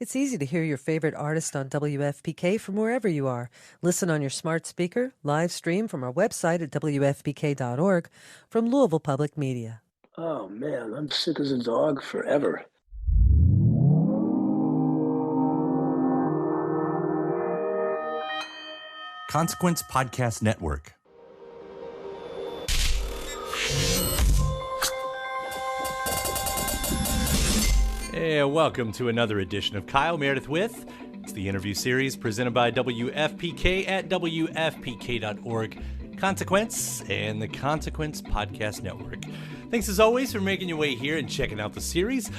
It's easy to hear your favorite artist on WFPK from wherever you are. Listen on your smart speaker, live stream from our website at WFPK.org from Louisville Public Media. Oh man, I'm sick as a dog forever. Consequence Podcast Network. Hey, welcome to another edition of Kyle Meredith with. It's the interview series presented by WFPK at WFPK.org, Consequence, and the Consequence Podcast Network. Thanks as always for making your way here and checking out the series.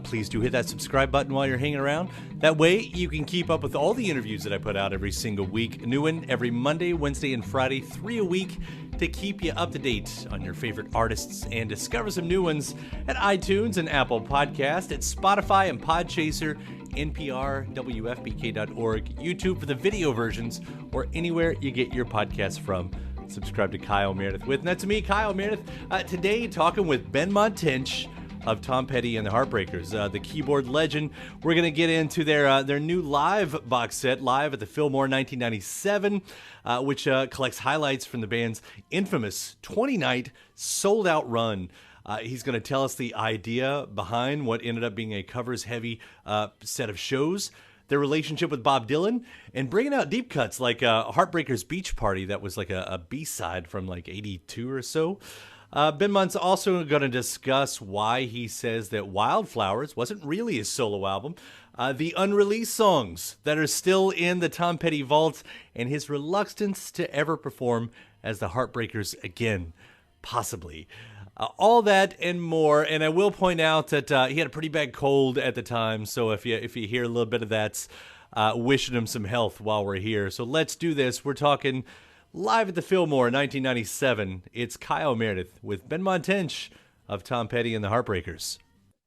Please do hit that subscribe button while you're hanging around. That way you can keep up with all the interviews that I put out every single week. A new one every Monday, Wednesday, and Friday, 3 a week, to keep you up to date on your favorite artists and discover some new ones at iTunes and Apple Podcast, at Spotify and Podchaser, NPR, WFPK.org, YouTube for the video versions, or anywhere you get your podcasts from. Subscribe to Kyle Meredith with. And that's me, Kyle Meredith. Today, talking with Benmont Tench of Tom Petty and the Heartbreakers, the keyboard legend. We're going to get into their new live box set, Live at the Fillmore 1997, which collects highlights from the band's infamous 20-night sold-out run. He's going to tell us the idea behind what ended up being a covers-heavy set of shows, their relationship with Bob Dylan, and bringing out deep cuts like Heartbreakers Beach Party, that was like a B-side from like 82 or so. Benmont's also going to discuss why he says that Wildflowers wasn't really his solo album, the unreleased songs that are still in the Tom Petty vault, and his reluctance to ever perform as the Heartbreakers again, possibly. All that and more, and I will point out that he had a pretty bad cold at the time, so if you hear a little bit of that, wishing him some health while we're here. So let's do this. We're talking Live at the Fillmore 1997. It's Kyle Meredith with Benmont Tench of Tom Petty and the Heartbreakers.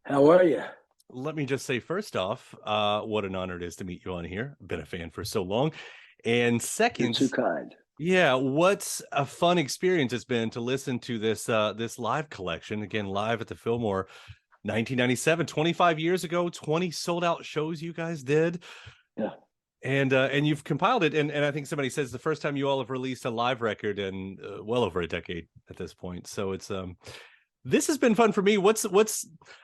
How are you? Let me just say, first off, what an honor it is to meet you on here. I've been a fan for so long. And second, You're too kind. yeah, what a fun experience it's been to listen to this live collection. Again, Live at the Fillmore 1997, 25 years ago, 20 sold out shows you guys did. Yeah. And you've compiled it, and I think somebody says the first time you all have released a live record in well over a decade at this point. So it's this has been fun for me. What's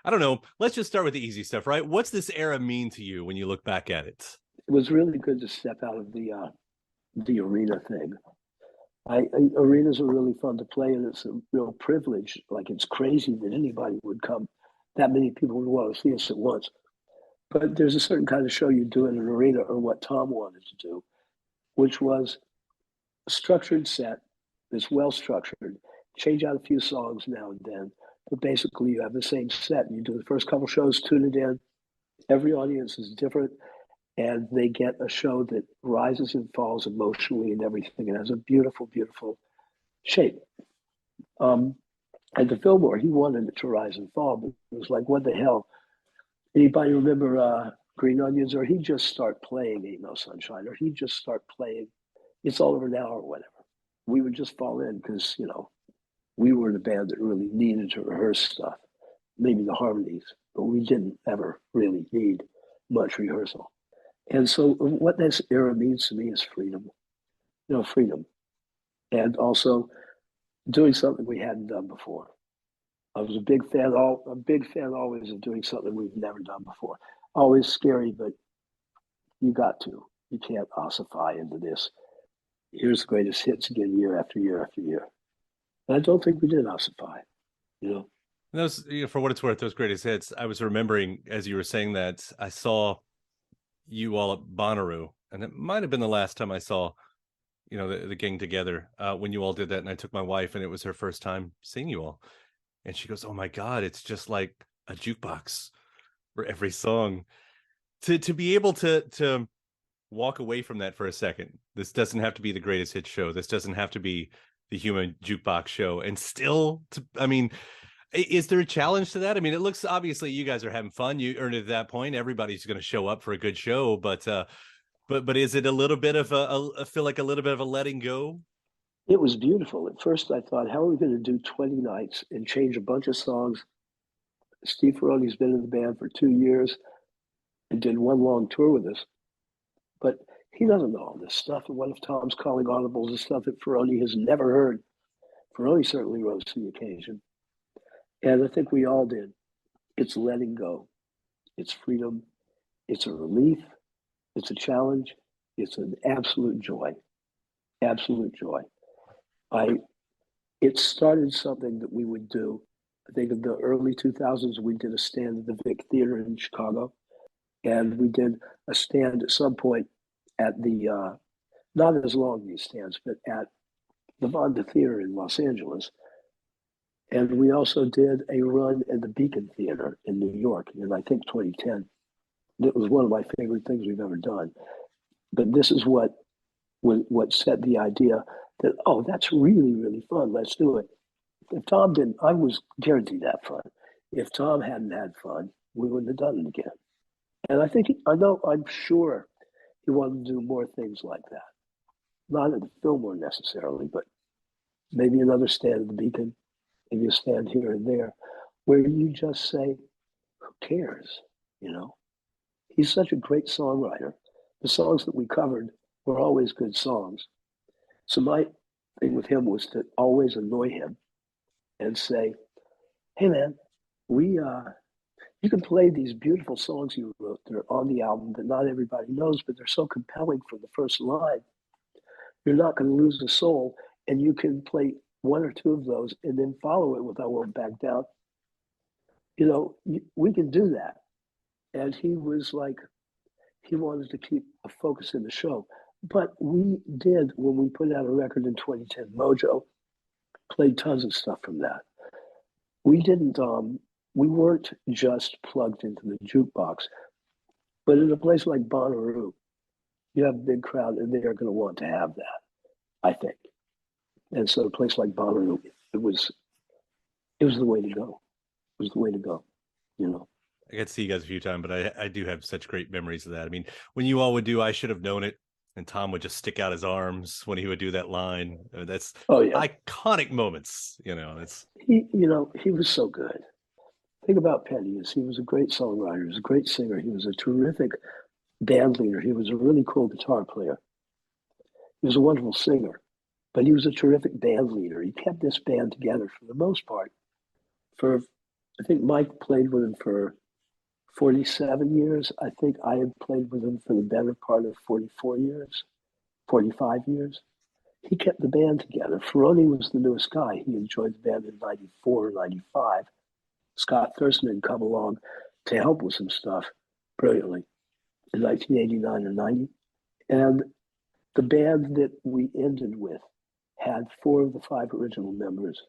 I don't know. Let's just start with the easy stuff, right? What's this era mean to you when you look back at it? It was really good to step out of the arena thing. Arenas are really fun to play, and it's a real privilege. Like, it's crazy that anybody would come, that many people would want to see us at once. But there's a certain kind of show you do in an arena, or what Tom wanted to do, which was a structured set that's well structured, change out a few songs now and then, but basically you have the same set. You do the first couple shows, tune it in. Every audience is different, and they get a show that rises and falls emotionally and everything. It has a beautiful, beautiful shape. At the Fillmore, he wanted it to rise and fall, but it was like, what the hell? Anybody remember Green Onions? Or he'd just start playing Ain't No Sunshine, or he'd just start playing It's All Over Now, or whatever. We would just fall in because, we were the band that really needed to rehearse stuff, maybe the harmonies, but we didn't ever really need much rehearsal. And so what this era means to me is freedom, freedom. And also doing something we hadn't done before. I was a big fan always of doing something we've never done before. Always scary, but you can't ossify into this. Here's the greatest hits again, year after year after year. And I don't think we did ossify, Those, for what it's worth, those greatest hits, I was remembering as you were saying that, I saw you all at Bonnaroo, and it might have been the last time I saw, the gang together, when you all did that, and I took my wife, and it was her first time seeing you all. And she goes, "Oh my God, it's just like a jukebox for every song." To be able to walk away from that for a second. This doesn't have to be the greatest hit show. This doesn't have to be the human jukebox show. And still, is there a challenge to that? I mean, it looks, obviously you guys are having fun. You earned it at that point. Everybody's going to show up for a good show, but is it a little bit of I feel like a little bit of a letting go? It was beautiful. At first I thought, how are we going to do 20 nights and change a bunch of songs? Steve Ferrone's been in the band for 2 years, and did one long tour with us. But he doesn't know all this stuff. And what if Tom's calling audibles and stuff that Ferroni has never heard? Ferroni certainly rose to the occasion. And I think we all did. It's letting go. It's freedom. It's a relief. It's a challenge. It's an absolute joy. Absolute joy. It started something that we would do. I think in the early 2000s, we did a stand at the Vic Theater in Chicago. And we did a stand at some point at the, not as long these stands, but at the Vonda Theater in Los Angeles. And we also did a run at the Beacon Theater in New York in, I think, 2010. It was one of my favorite things we've ever done. But this is what set the idea that, oh, that's really, really fun. Let's do it. If Tom didn't, I was guaranteed that fun. If Tom hadn't had fun, we wouldn't have done it again. And I'm sure he wanted to do more things like that. Not at the Fillmore necessarily, but maybe another stand at the Beacon, maybe a stand here and there, where you just say, who cares? You know, he's such a great songwriter. The songs that we covered were always good songs. So my thing with him was to always annoy him and say, hey man, you can play these beautiful songs you wrote that are on the album that not everybody knows, but they're so compelling from the first line. You're not going to lose a soul, and you can play one or two of those and then follow it with I Won't Back Down. You know, we can do that. And he was like, he wanted to keep a focus in the show. But we did, when we put out a record in 2010, Mojo, played tons of stuff from that. We weren't just plugged into the jukebox, but in a place like Bonnaroo, you have a big crowd and they are going to want to have that, I think. And so a place like Bonnaroo, it was the way to go. It was the way to go, you know. I got to see you guys a few times, but I do have such great memories of that. I mean, when you all would do I Should Have Known It, and Tom would just stick out his arms when he would do that line. I mean, that's iconic moments, you know. He was so good. The thing about Penny is he was a great songwriter, he was a great singer, he was a terrific band leader, he was a really cool guitar player. He was a wonderful singer, but he was a terrific band leader. He kept this band together for the most part. I think Mike played with him for 47 years. I think I had played with him for the better part of 44 years, 45 years. He kept the band together. Ferroni was the newest guy. He had joined the band in 94, 95. Scott Thurston had come along to help with some stuff brilliantly in 1989 or 90. And the band that we ended with had 4 of the 5 original members,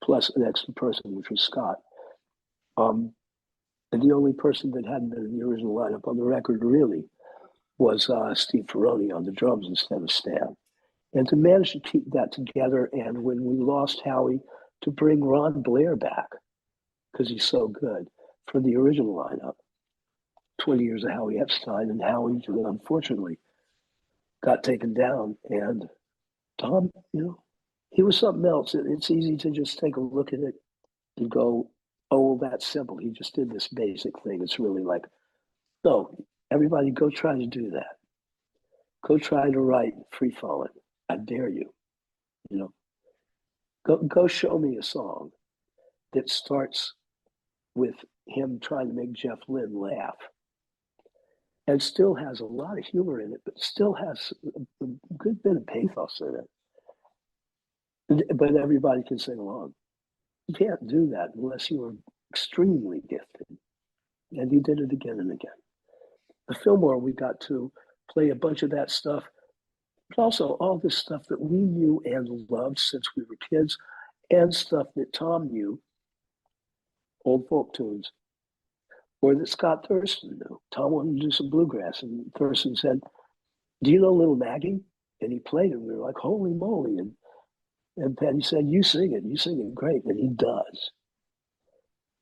plus an extra person, which was Scott. And the only person that hadn't been in the original lineup on the record really was Steve Ferroni on the drums instead of Stan. And to manage to keep that together, and when we lost Howie, to bring Ron Blair back, because he's so good, for the original lineup. 20 years of Howie Epstein, and Howie, unfortunately, got taken down. And Tom, he was something else. It's easy to just take a look at it and go, oh, that's simple. He just did this basic thing. It's really like, no, everybody go try to do that. Go try to write Free Fallin'. I dare you. Go show me a song that starts with him trying to make Jeff Lynne laugh and still has a lot of humor in it, but still has a good bit of pathos in it. But everybody can sing along. You can't do that unless you are extremely gifted. And he did it again and again. The Fillmore, we got to play a bunch of that stuff, but also all this stuff that we knew and loved since we were kids, and stuff that Tom knew, old folk tunes, or that Scott Thurston knew. Tom wanted to do some bluegrass, and Thurston said, do you know Little Maggie? And he played it, and we were like, holy moly. And Patty said, you sing it great, and he does.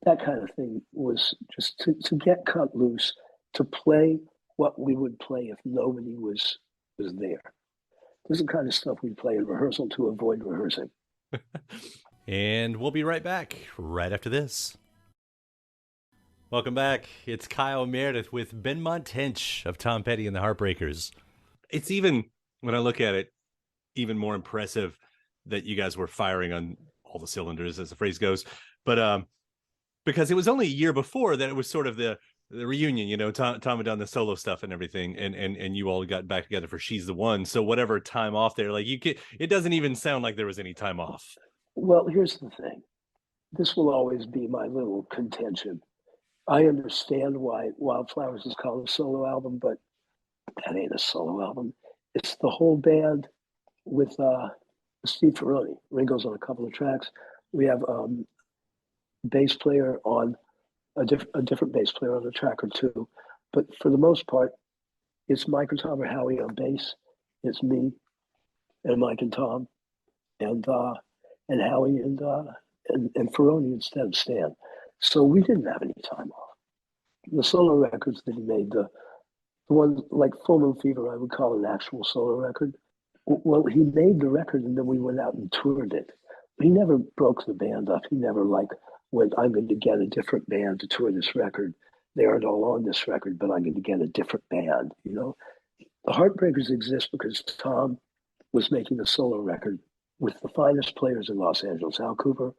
That kind of thing was just to get cut loose, to play what we would play if nobody was there. This is the kind of stuff we play in rehearsal to avoid rehearsing. And we'll be right back right after this. Welcome back. It's Kyle Meredith with Benmont Tench of Tom Petty and the Heartbreakers. It's even, when I look at it, even more impressive that you guys were firing on all the cylinders, as the phrase goes. But because it was only a year before that it was sort of the reunion, you know, Tom had done the solo stuff and everything, and you all got back together for She's the One. So whatever time off there, like it doesn't even sound like there was any time off. Well, here's the thing. This will always be my little contention. I understand why Wildflowers is called a solo album, but that ain't a solo album. It's the whole band with Steve Ferroni. Ringo's on a couple of tracks. We have bass player on a different bass player on a track or two. But for the most part, it's Mike and Tom or Howie on bass. It's me and Mike and Tom and Howie and Ferroni instead of Stan. So we didn't have any time off. The solo records that he made, the one like Full Moon Fever, I would call an actual solo record. Well, he made the record and then we went out and toured it. He never broke the band up. He never like went, I'm going to get a different band to tour this record. They aren't all on this record, but I'm going to get a different band. You know, the Heartbreakers exist because Tom was making a solo record with the finest players in Los Angeles, Al Cooper,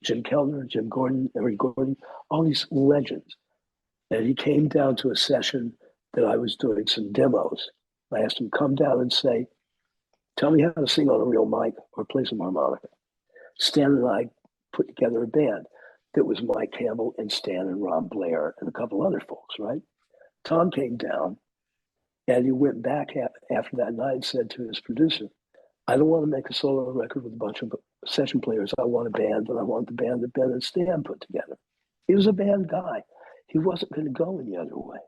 Jim Kellner, Jim Gordon, Eric Gordon, all these legends. And he came down to a session that I was doing some demos. I asked him, come down and say, tell me how to sing on a real mic or play some harmonica. Stan and I put together a band that was Mike Campbell and Stan and Ron Blair and a couple other folks, right? Tom came down and he went back after that night and said to his producer, I don't want to make a solo record with a bunch of session players. I want a band, and I want the band that Ben and Stan put together. He was a band guy. He wasn't going to go any other way.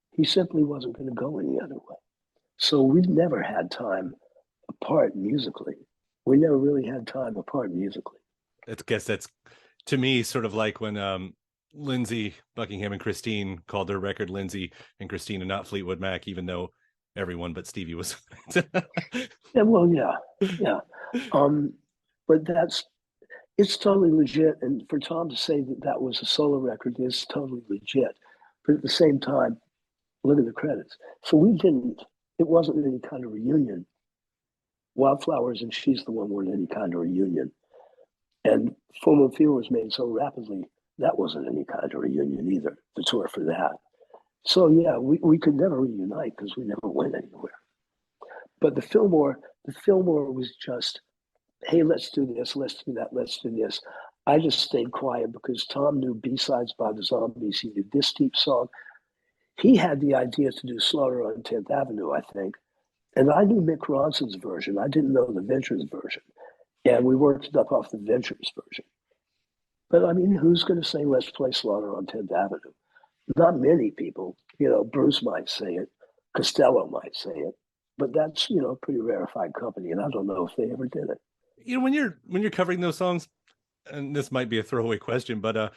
He simply wasn't going to go any other way. So we never had time apart musically. We never really had time apart musically. I guess that's, to me, sort of like when Lindsey Buckingham and Christine called their record Lindsey and Christine and not Fleetwood Mac, even though everyone but Stevie was. Yeah, well, yeah. But it's totally legit. And for Tom to say that that was a solo record is totally legit. But at the same time, look at the credits. So it wasn't any kind of reunion. Wildflowers and She's the One weren't any kind of reunion. And Full Moon Fever was made so rapidly, that wasn't any kind of reunion either, the tour for that. So yeah, we could never reunite because we never went anywhere. But the Fillmore was just, hey, let's do this, let's do that, let's do this. I just stayed quiet because Tom knew B-Sides by the Zombies. He knew this deep song. He had the idea to do Slaughter on 10th Avenue, I think. And I knew Mick Ronson's version. I didn't know the Ventures version. And we worked it up off the Ventures version. But I mean, who's going to say, let's play Slaughter on 10th Avenue? Not many people. You know, Bruce might say it. Costello might say it. But that's, you know, a pretty rarefied company. And I don't know if they ever did it. You know, when you're covering those songs, and this might be a throwaway question, but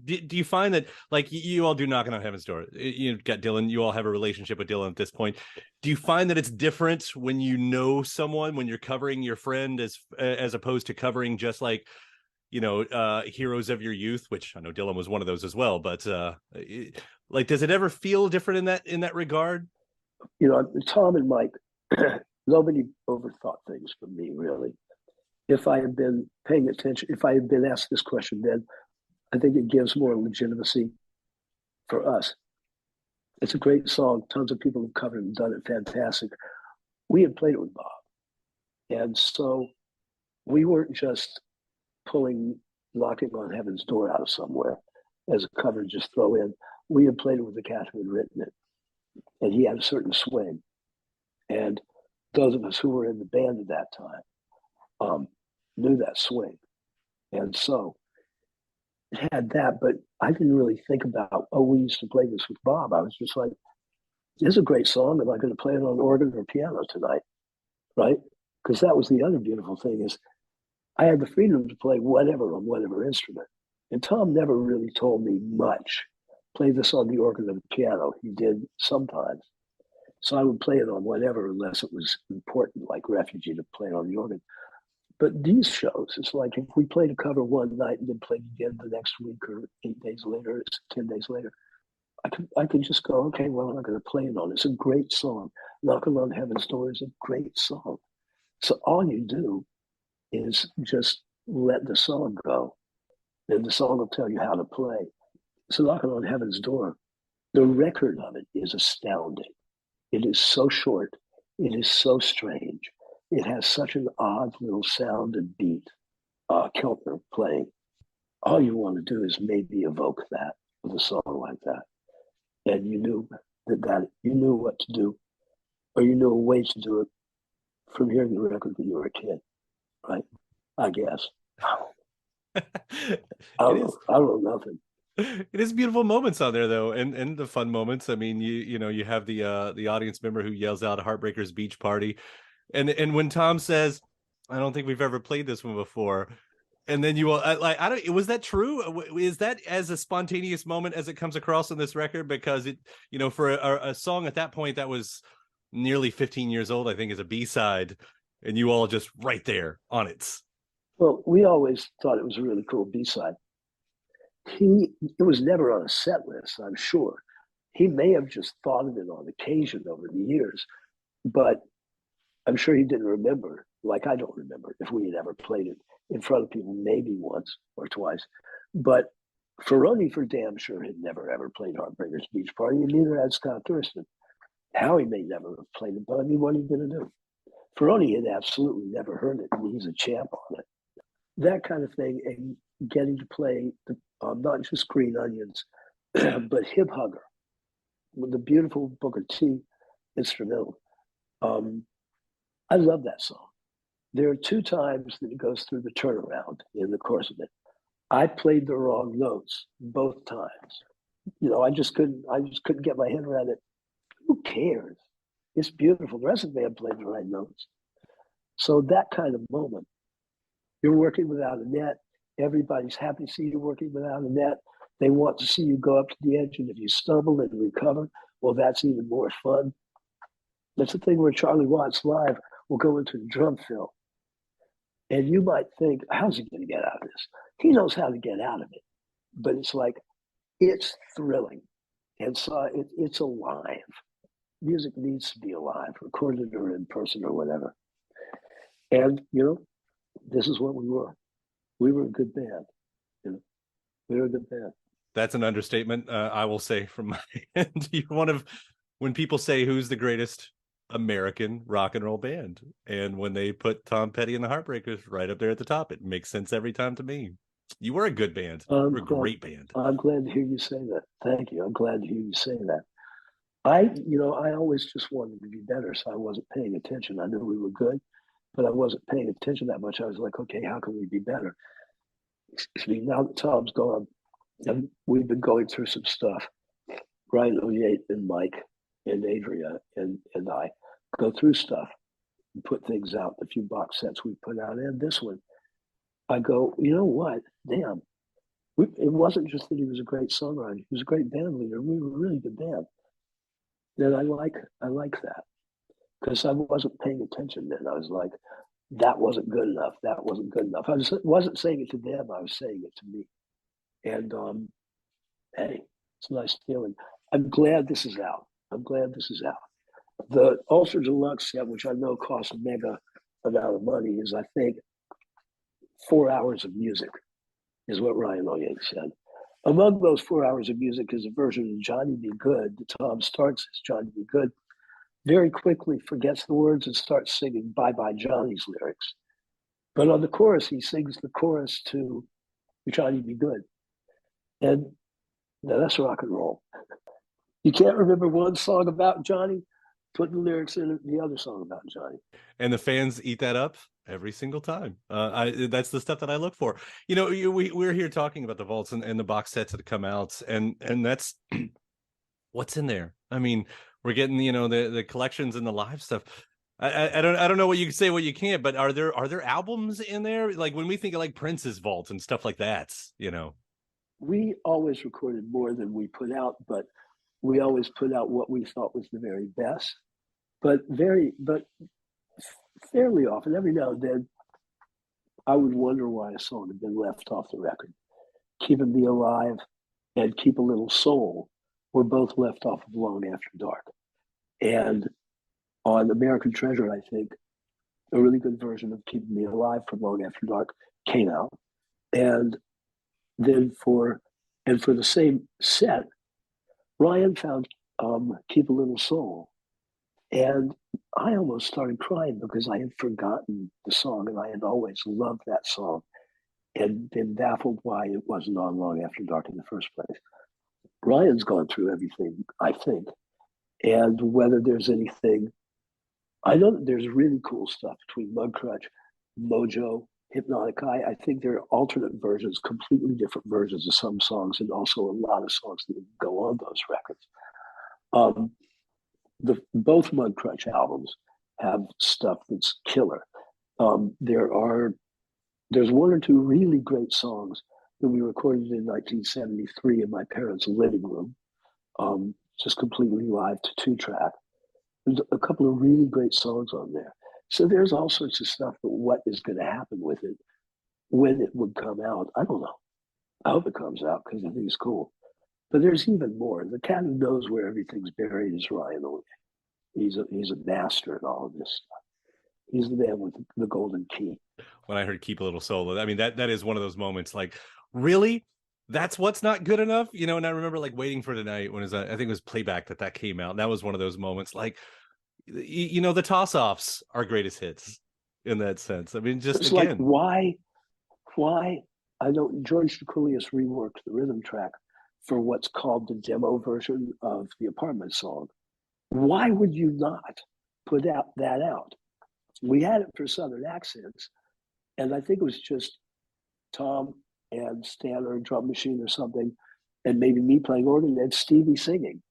do you find that, like, you all do Knocking on Heaven's Door? You've got Dylan, you all have a relationship with Dylan at this point. Do you find that it's different when you know someone, when you're covering your friend, as opposed to covering just like, you know, heroes of your youth, which I know Dylan was one of those as well, but like, does it ever feel different in that regard? You know, Tom and Mike, nobody overthought things for me, really. If I had been paying attention, if I had been asked this question then, I think it gives more legitimacy for us. It's a great song. Tons of people have covered it and done it fantastic. We had played it with Bob. And so we weren't just pulling Knocking on Heaven's Door out of somewhere as a cover to just throw in. We had played it with the cat who had written it. And he had a certain swing. And those of us who were in the band at that time knew that swing. And so it had that, but I didn't really think about, oh, we used to play this with Bob. I was just like, this is a great song. Am I going to play it on organ or piano tonight? Right? Because that was the other beautiful thing is I had the freedom to play whatever on whatever instrument. And Tom never really told me much. Play this on the organ or the piano. He did sometimes. So I would play it on whatever unless it was important, like Refugee, to play it on the organ. But these shows, it's like if we played a cover one night and then played again the next week or 8 days later, it's 10 days later, I could just go, okay, well, I'm not going to play it on. It's a great song. Knocking on Heaven's Door is a great song. So all you do is just let the song go, and the song will tell you how to play. So Knocking on Heaven's Door, the record of it is astounding. It is so short. It is so strange. It has such an odd little sound and beat, Keltner playing. All you want to do is maybe evoke that with a song like that. And you knew that you knew what to do, or you knew a way to do it from hearing the record when you were a kid, right? I guess. I don't know nothing. It is beautiful moments on there though, and the fun moments. I mean, you have the audience member who yells out Heartbreakers Beach Party, and when Tom says, I don't think we've ever played this one before, and then you will I don't, was that true? Is that as a spontaneous moment as it comes across on this record? Because it, for a song at that point that was nearly 15 years old, I think, as a B-side, and you all just right there on it. Well, we always thought it was a really cool B-side. It was never on a set list, I'm sure. He may have just thought of it on occasion over the years, but I'm sure he didn't remember, like I don't remember, if we had ever played it in front of people, maybe once or twice. But Ferroni, for damn sure, had never ever played Heartbreakers Beach Party, and neither had Scott Thurston. Howie may never have played it, but I mean, what are you going to do? Ferroni had absolutely never heard it, and he's a champ on it. That kind of thing, and getting to play not just Green Onions, but Hip Hugger with the beautiful Booker T instrumental. I love that song. There are 2 times that it goes through the turnaround in the course of it. I played the wrong notes both times. I just couldn't get my head around it. Who cares? It's beautiful. The rest of the band played the right notes. So that kind of moment, you're working without a net. Everybody's happy to see you working without a net. They want to see you go up to the edge, and if you stumble and recover, well, that's even more fun. That's the thing where Charlie Watts live will go into the drum fill. And you might think, how's he going to get out of this? He knows how to get out of it. But it's like, it's thrilling. And so it's alive. Music needs to be alive, recorded or in person or whatever. And, this is what we were. We were a good band. We were a good band. That's an understatement. I will say from my end, you're one of, when people say who's the greatest American rock and roll band, and when they put Tom Petty and the Heartbreakers right up there at the top, it makes sense every time to me. You were a good band. You were a great band. I'm glad to hear you say that. Thank you. I'm glad to hear you say that. I always just wanted to be better, so I wasn't paying attention. I knew we were good, but I wasn't paying attention that much. I was like, okay, how can we be better? Now that Tom's gone, and we've been going through some stuff. Ryan O'Yeat and Mike and Adria and I go through stuff and put things out, the few box sets we put out, and this one. I go, you know what? Damn. It wasn't just that he was a great songwriter. He was a great band leader. We were a really good band. And I like that, because I wasn't paying attention then. I was like, that wasn't good enough. That wasn't good enough. I wasn't saying it to them. I was saying it to me. And hey, it's a nice feeling. I'm glad this is out. The Ultra Deluxe set, which I know costs a mega amount of money, is, I think, 4 hours of music, is what Ryan O'Yeat said. Among those 4 hours of music is a version of Johnny Be Good. The Tom starts as Johnny Be Good, very quickly forgets the words and starts singing Bye Bye Johnny's lyrics. But on the chorus, he sings the chorus to Johnny Be Good. And now that's rock and roll. You can't remember one song about Johnny, put the lyrics in the other song about Johnny. And the fans eat that up every single time. That's the stuff that I look for. We're here talking about the vaults and the box sets that have come out, and that's what's in there. I mean, we're getting the collections and the live stuff. I don't know what you can say, what you can't, but are there albums in there? Like when we think of like Prince's vault and stuff like that, We always recorded more than we put out, but we always put out what we thought was the very best. But fairly often, every now and then, I would wonder why a song had been left off the record. Keeping Me Alive and Keep a Little Soul were both left off of Long After Dark. And on American Treasure, I think, a really good version of Keeping Me Alive from Long After Dark came out. And then for the same set, Ryan found Keep a Little Soul. And I almost started crying because I had forgotten the song and I had always loved that song and been baffled why it wasn't on Long After Dark in the first place. Ryan's gone through everything, I think. And whether there's anything, I know that there's really cool stuff between Mudcrutch, Mojo, Hypnotic Eye. I think there are alternate versions, completely different versions of some songs, and also a lot of songs that go on those records. Both Mudcrutch albums have stuff that's killer. There's one or two really great songs that we recorded in 1973 in my parents' living room, just completely live to 2-track. There's a couple of really great songs on there. So there's all sorts of stuff, but what is going to happen with it, when it would come out, I don't know. I hope it comes out because I think it's cool. But there's even more. The cat who knows where everything's buried is Ryan O'Neill. He's a master at all of this stuff. He's the man with the golden key. When I heard Keep a Little Soul, I mean, that is one of those moments like, really? That's what's not good enough? You know, and I remember like Waiting for Tonight when I think it was Playback that came out. And that was one of those moments like, you know, the toss-offs are greatest hits in that sense. I mean, just it's again. Like, why? I know George Dacoulias reworked the rhythm track for what's called the demo version of the Apartment song. Why would you not put that out? We had it for Southern accents, and I think it was just Tom and Stan or a drum machine or something, and maybe me playing organ and Stevie singing.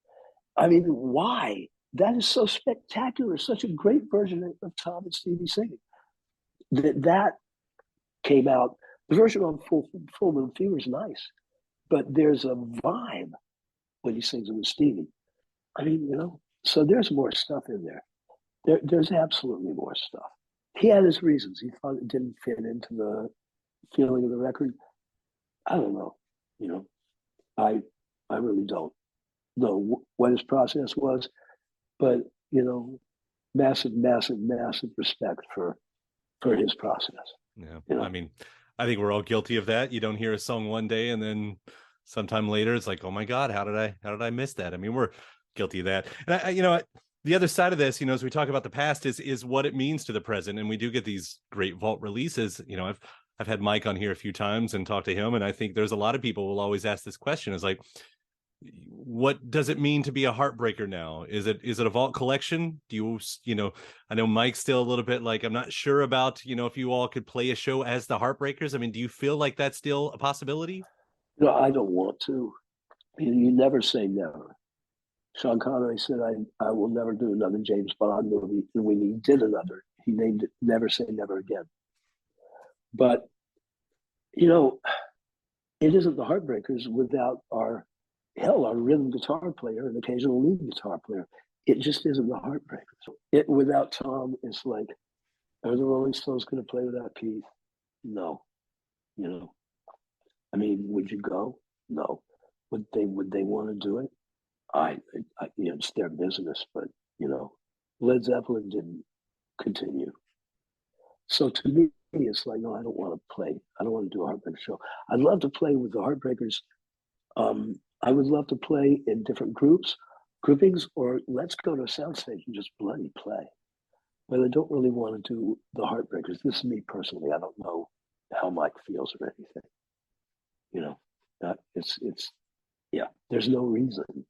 I mean, why? That is so spectacular, such a great version of Tom and Stevie singing. That came out. The version on Full Moon Fever is nice, but there's a vibe when he sings it with Stevie. I mean, you know, so there's more stuff in there. There's absolutely more stuff. He had his reasons. He thought it didn't fit into the feeling of the record. I don't know. You know, I really don't know what his process was, but you know, massive respect for his process. Yeah, you know? I mean, I think we're all guilty of that. You don't hear a song one day, and then sometime later, it's like, oh my God, how did I miss that? I mean, we're guilty of that. And you know, the other side of this, you know, as we talk about the past, is what it means to the present. And we do get these great vault releases. You know, I've had Mike on here a few times and talked to him, and I think there's a lot of people who will always ask this question: is like, what does it mean to be a Heartbreaker now? Is it a vault collection? Do you know, I know Mike's still a little bit like, I'm not sure about, you know, if you all could play a show as the Heartbreakers. I mean, do you feel like that's still a possibility? No, I don't want to. You never say never. Sean Connery said, I will never do another James Bond movie. And when he did another, he named it Never Say Never Again. But, you know, it isn't the Heartbreakers without our rhythm guitar player and occasional lead guitar player. It just isn't the Heartbreakers. Without Tom, it's like, are the Rolling Stones going to play without Keith? No. You know, I mean, would you go? No. Would they want to do it? I you know, it's their business, but you know, Led Zeppelin didn't continue. So to me, it's like, no, I don't want to play. I don't want to do a Heartbreaker show. I'd love to play with the Heartbreakers. I would love to play in different groupings, or let's go to a soundstage and just bloody play. But I don't really want to do the Heartbreakers. This is me personally. I don't know how Mike feels or anything. You know, it's yeah. There's no reason.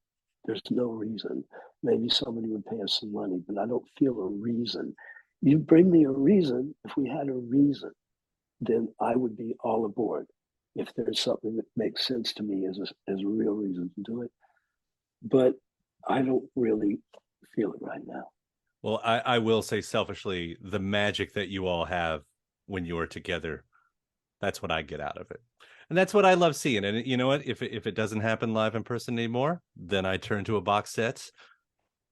There's no reason. Maybe somebody would pay us some money, but I don't feel a reason. You bring me a reason. If we had a reason, then I would be all aboard. If there's something that makes sense to me as a real reason to do it. But I don't really feel it right now. Well, I will say selfishly, the magic that you all have when you are together, that's what I get out of it. And that's what I love seeing. And you know what? If it doesn't happen live in person anymore, then I turn to a box set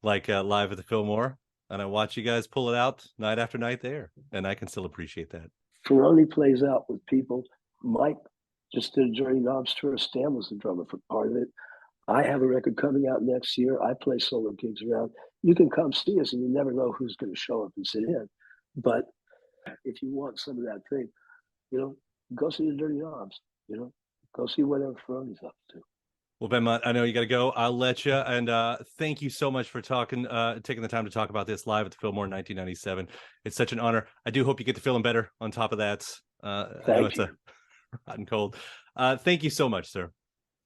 like live at the Fillmore, and I watch you guys pull it out night after night there. And I can still appreciate that. Ferroni plays out with people. Mike just did a Dirty Knobs tour. Stan was the drummer for part of it. I have a record coming out next year. I play solo gigs around. You can come see us, and you never know who's going to show up and sit in. But if you want some of that thing, go see the Dirty Knobs. Go see whatever Ferroni's up to. Well, Benmont, I know you got to go. I'll let you. And thank you so much for taking the time to talk about this live at the Fillmore in 1997. It's such an honor. I do hope you get to feeling better on top of that. I know it's a rotten cold. Thank you so much, sir.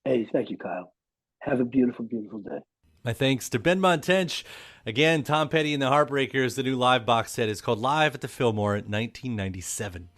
Hey, thank you, Kyle. Have a beautiful, beautiful day. My thanks to Benmont Tench. Again, Tom Petty and the Heartbreakers. The new live box set is called Live at the Fillmore in 1997.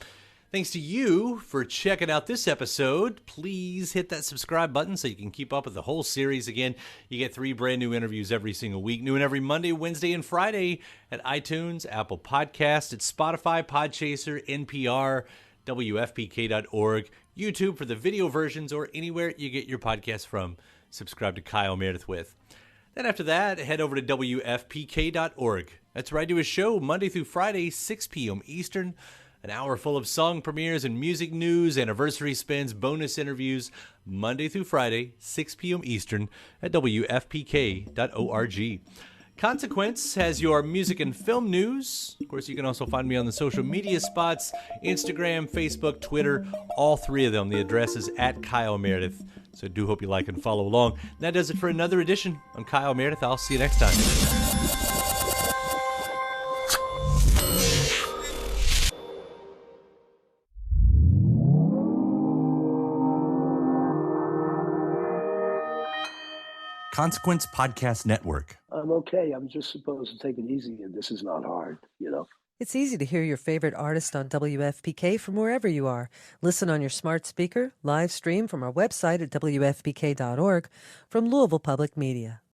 Thanks to you for checking out this episode. Please hit that subscribe button so you can keep up with the whole series. Again, you get 3 brand new interviews every single week, new and every Monday, Wednesday, and Friday at iTunes, Apple Podcasts, at Spotify, Podchaser, NPR, WFPK.org, YouTube for the video versions, or anywhere you get your podcasts from. Subscribe to Kyle Meredith with. Then after that, head over to WFPK.org. That's where I do a show Monday through Friday, 6 p.m. Eastern. An hour full of song premieres and music news, anniversary spins, bonus interviews, Monday through Friday, 6 p.m. Eastern at WFPK.org. Consequence has your music and film news. Of course, you can also find me on the social media spots, Instagram, Facebook, Twitter, all 3 of them. The address is at Kyle Meredith. So I do hope you like and follow along. That does it for another edition. I'm Kyle Meredith. I'll see you next time. Consequence Podcast Network. I'm okay. I'm just supposed to take it easy, and this is not hard, It's easy to hear your favorite artist on WFPK from wherever you are. Listen on your smart speaker, live stream from our website at WFPK.org, from Louisville Public Media.